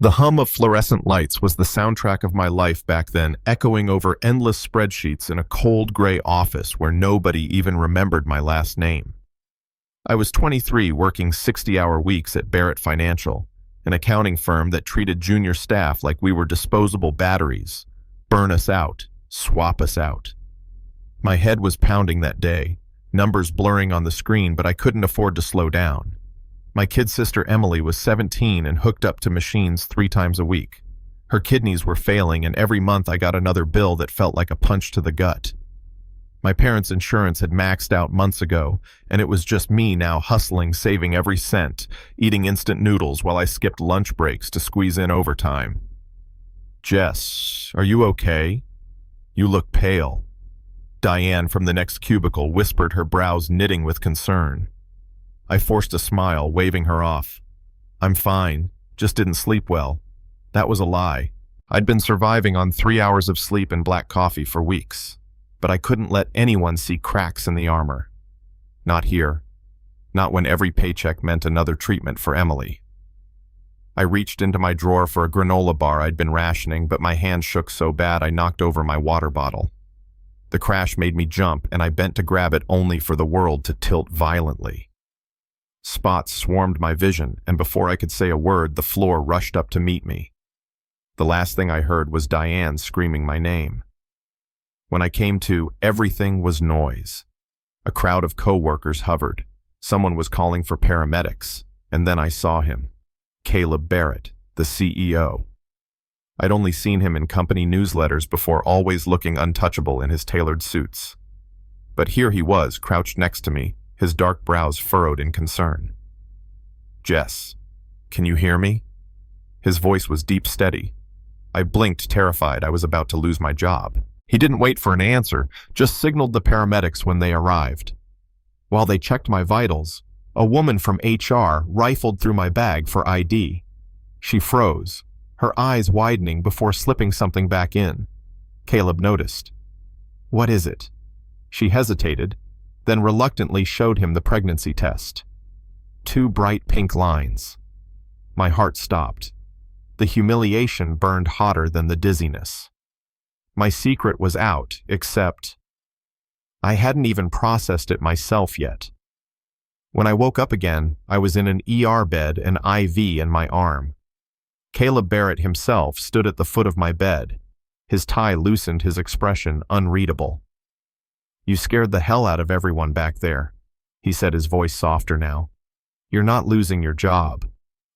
The hum of fluorescent lights was the soundtrack of my life back then, echoing over endless spreadsheets in a cold gray office where nobody even remembered my last name. I was 23, working 60-hour weeks at Barrett Financial, an accounting firm that treated junior staff like we were disposable batteries. Burn us out, swap us out. My head was pounding that day, numbers blurring on the screen, but I couldn't afford to slow down. My kid sister Emily was 17 and hooked up to machines 3 times a week. Her kidneys were failing, and every month I got another bill that felt like a punch to the gut. My parents' insurance had maxed out months ago, and it was just me now hustling, saving every cent, eating instant noodles while I skipped lunch breaks to squeeze in overtime. "Jess, are you okay? You look pale." Diane from the next cubicle whispered, her brows knitting with concern. I forced a smile, waving her off. "I'm fine, just didn't sleep well." That was a lie. I'd been surviving on 3 hours of sleep and black coffee for weeks, but I couldn't let anyone see cracks in the armor. Not here. Not when every paycheck meant another treatment for Emily. I reached into my drawer for a granola bar I'd been rationing, but my hand shook so bad I knocked over my water bottle. The crash made me jump, and I bent to grab it only for the world to tilt violently. Spots swarmed my vision, and before I could say a word, the floor rushed up to meet me. The last thing I heard was Diane screaming my name. When I came to, everything was noise. A crowd of co-workers hovered. Someone was calling for paramedics, and then I saw him. Caleb Barrett, the CEO. I'd only seen him in company newsletters before, always looking untouchable in his tailored suits. But here he was, crouched next to me, his dark brows furrowed in concern. "Jess, can you hear me?" His voice was deep, steady. I blinked, terrified I was about to lose my job. He didn't wait for an answer, just signaled the paramedics when they arrived. While they checked my vitals, a woman from HR rifled through my bag for ID. She froze, her eyes widening before slipping something back in. Caleb noticed. "What is it?" She hesitated, then reluctantly showed him the pregnancy test. 2 bright pink lines. My heart stopped. The humiliation burned hotter than the dizziness. My secret was out, except I hadn't even processed it myself yet. When I woke up again, I was in an ER bed, an IV in my arm. Caleb Barrett himself stood at the foot of my bed. His tie loosened, his expression unreadable. "You scared the hell out of everyone back there," he said, his voice softer now. "You're not losing your job.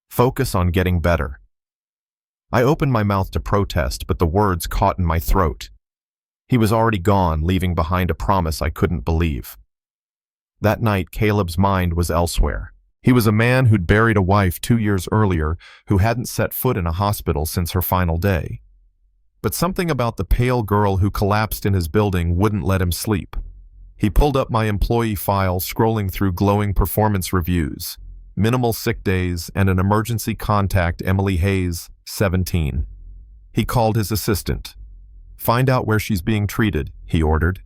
Focus on getting better." I opened my mouth to protest, but the words caught in my throat. He was already gone, leaving behind a promise I couldn't believe. That night, Caleb's mind was elsewhere. He was a man who'd buried a wife 2 years earlier, who hadn't set foot in a hospital since her final day. But something about the pale girl who collapsed in his building wouldn't let him sleep. He pulled up my employee file, scrolling through glowing performance reviews, minimal sick days, and an emergency contact, Emily Hayes, 17. He called his assistant. "Find out where she's being treated," he ordered.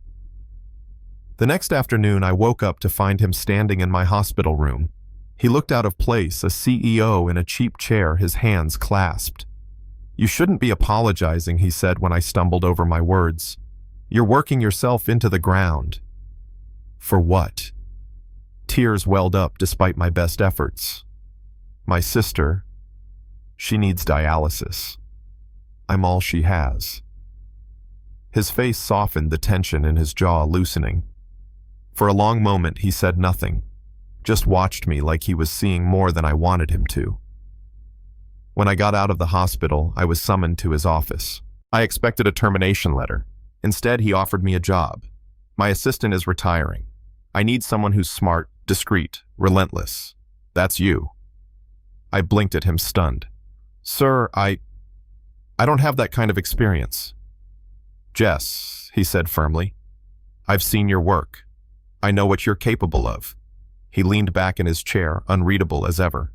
The next afternoon, I woke up to find him standing in my hospital room. He looked out of place, a CEO in a cheap chair, his hands clasped. "You shouldn't be apologizing," he said when I stumbled over my words. "You're working yourself into the ground." "For what?" Tears welled up despite my best efforts. "My sister, she needs dialysis. I'm all she has." His face softened, the tension in his jaw loosening. For a long moment, he said nothing, just watched me like he was seeing more than I wanted him to. When I got out of the hospital, I was summoned to his office. I expected a termination letter. Instead, he offered me a job. "My assistant is retiring. I need someone who's smart, discreet, relentless. That's you." I blinked at him, stunned. "Sir, I don't have that kind of experience." "Jess," he said firmly, "I've seen your work. I know what you're capable of." He leaned back in his chair, unreadable as ever.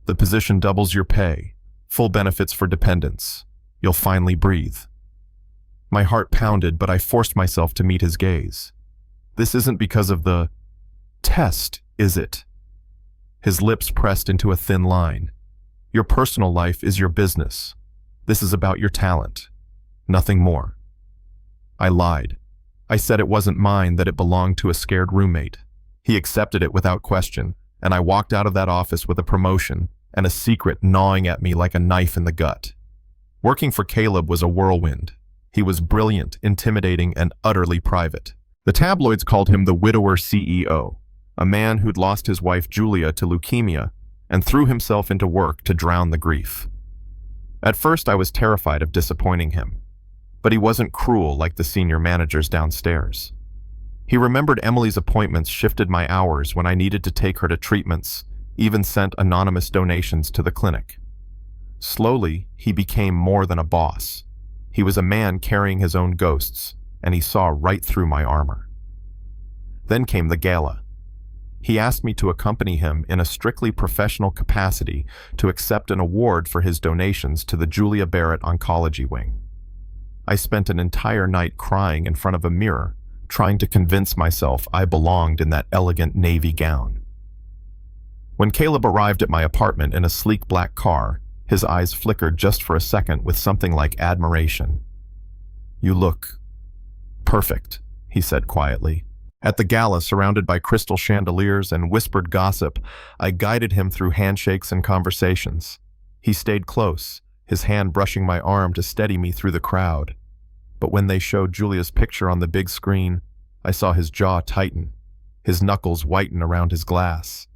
"The position doubles your pay, full benefits for dependents. You'll finally breathe." My heart pounded, but I forced myself to meet his gaze. "This isn't because of the test, is it?" His lips pressed into a thin line. Your personal life is your business. This is about your talent. Nothing more. I lied. I said it wasn't mine, that it belonged to a scared roommate. He accepted it without question, and I walked out of that office with a promotion and a secret gnawing at me like a knife in the gut. Working for Caleb was a whirlwind. He was brilliant, intimidating, and utterly private. The tabloids called him the widower CEO, a man who'd lost his wife Julia to leukemia and threw himself into work to drown the grief. At first, I was terrified of disappointing him, but he wasn't cruel like the senior managers downstairs. He remembered Emily's appointments, shifted my hours when I needed to take her to treatments, even sent anonymous donations to the clinic. Slowly, he became more than a boss. He was a man carrying his own ghosts, and he saw right through my armor. Then came the gala. He asked me to accompany him in a strictly professional capacity to accept an award for his donations to the Julia Barrett Oncology Wing. I spent an entire night crying in front of a mirror, trying to convince myself I belonged in that elegant navy gown. When Caleb arrived at my apartment in a sleek black car, his eyes flickered just for a second with something like admiration. "You look perfect," he said quietly. At the gala, surrounded by crystal chandeliers and whispered gossip, I guided him through handshakes and conversations. He stayed close, his hand brushing my arm to steady me through the crowd. But when they showed Julia's picture on the big screen, I saw his jaw tighten, his knuckles whiten around his glass.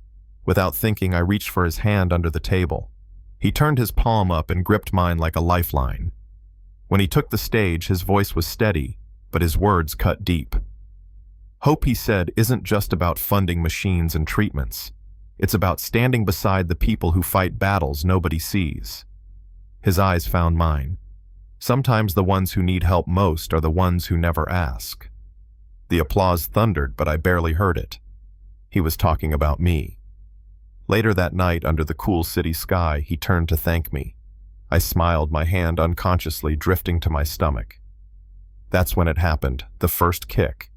Without thinking, I reached for his hand under the table. He turned his palm up and gripped mine like a lifeline. When he took the stage, his voice was steady, but his words cut deep. Hope, he said, isn't just about funding machines and treatments. It's about standing beside the people who fight battles nobody sees. His eyes found mine. Sometimes the ones who need help most are the ones who never ask. The applause thundered, but I barely heard it. He was talking about me. Later that night, under the cool city sky, he turned to thank me. I smiled, my hand unconsciously drifting to my stomach. That's when it happened, the first kick.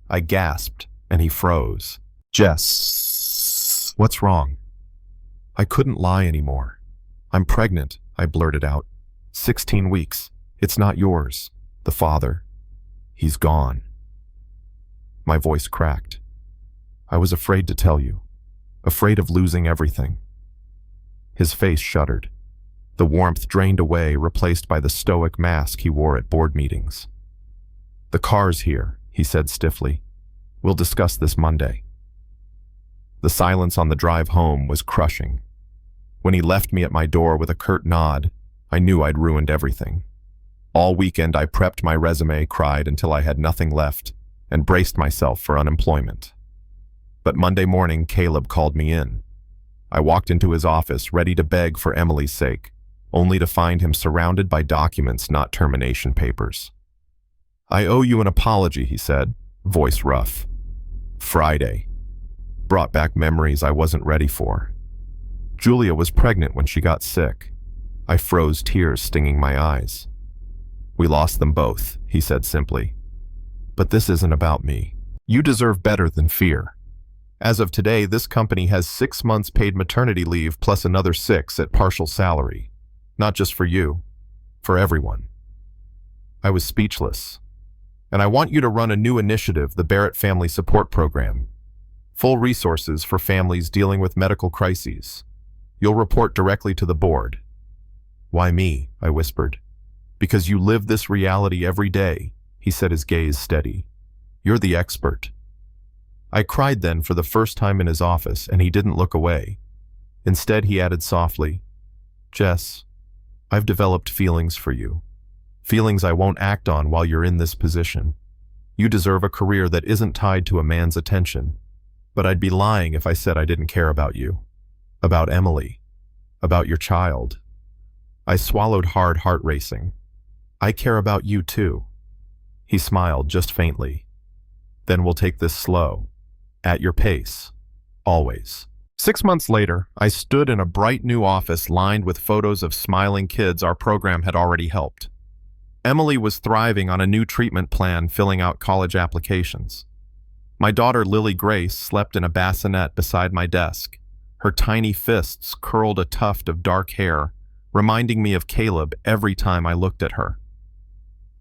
I gasped, and he froze. "Jess, what's wrong?" I couldn't lie anymore. "I'm pregnant," I blurted out. 16 weeks. It's not yours. The father. He's gone. My voice cracked. I was afraid to tell you. Afraid of losing everything. His face shuddered. The warmth drained away, replaced by the stoic mask he wore at board meetings. "The car's here," he said stiffly. "We'll discuss this Monday." The silence on the drive home was crushing. When he left me at my door with a curt nod, I knew I'd ruined everything. All weekend I prepped my resume, cried until I had nothing left, and braced myself for unemployment. But Monday morning, Caleb called me in. I walked into his office, ready to beg for Emily's sake, only to find him surrounded by documents, not termination papers. "I owe you an apology," he said, voice rough. Friday. Brought back memories I wasn't ready for. Julia was pregnant when she got sick. I froze, tears stinging my eyes. "We lost them both," he said simply. "But this isn't about me. You deserve better than fear. As of today, this company has 6 months paid maternity leave plus another 6 at partial salary. Not just for you, for everyone." I was speechless. "And I want you to run a new initiative, the Barrett Family Support Program. Full resources for families dealing with medical crises. You'll report directly to the board." "Why me?" I whispered. "Because you live this reality every day," he said, his gaze steady. "You're the expert." I cried then for the first time in his office, and he didn't look away. Instead, he added softly, "Jess, I've developed feelings for you. Feelings I won't act on while you're in this position. You deserve a career that isn't tied to a man's attention. But I'd be lying if I said I didn't care about you. About Emily. About your child." I swallowed hard, heart racing. "I care about you too." He smiled, just faintly. "Then we'll take this slow. At your pace. Always." 6 months later, I stood in a bright new office lined with photos of smiling kids our program had already helped. Emily was thriving on a new treatment plan, filling out college applications. My daughter, Lily Grace, slept in a bassinet beside my desk, Her tiny fists curled a tuft of dark hair, reminding me of Caleb every time I looked at her.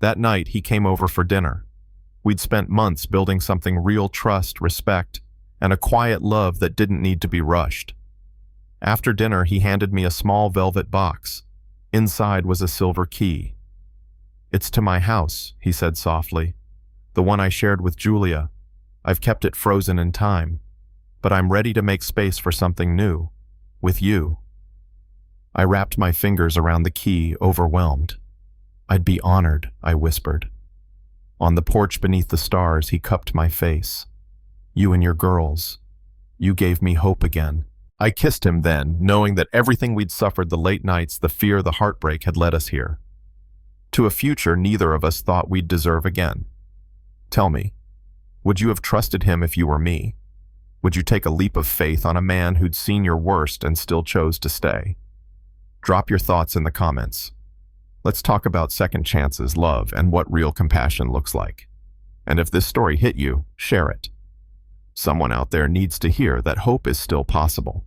That night, he came over for dinner. We'd spent months building something real: trust, respect, and a quiet love that didn't need to be rushed. After dinner, he handed me a small velvet box. Inside was a silver key. "It's to my house," he said softly. "The one I shared with Julia. I've kept it frozen in time, but I'm ready to make space for something new, with you." I wrapped my fingers around the key, overwhelmed. "I'd be honored," I whispered. On the porch beneath the stars, he cupped my face. "You and your girls. You gave me hope again." I kissed him then, knowing that everything we'd suffered, the late nights, the fear, the heartbreak, had led us here. To a future neither of us thought we'd deserve again. Tell me, would you have trusted him if you were me? Would you take a leap of faith on a man who'd seen your worst and still chose to stay? Drop your thoughts in the comments. Let's talk about second chances, love, and what real compassion looks like. And if this story hit you, share it. Someone out there needs to hear that hope is still possible.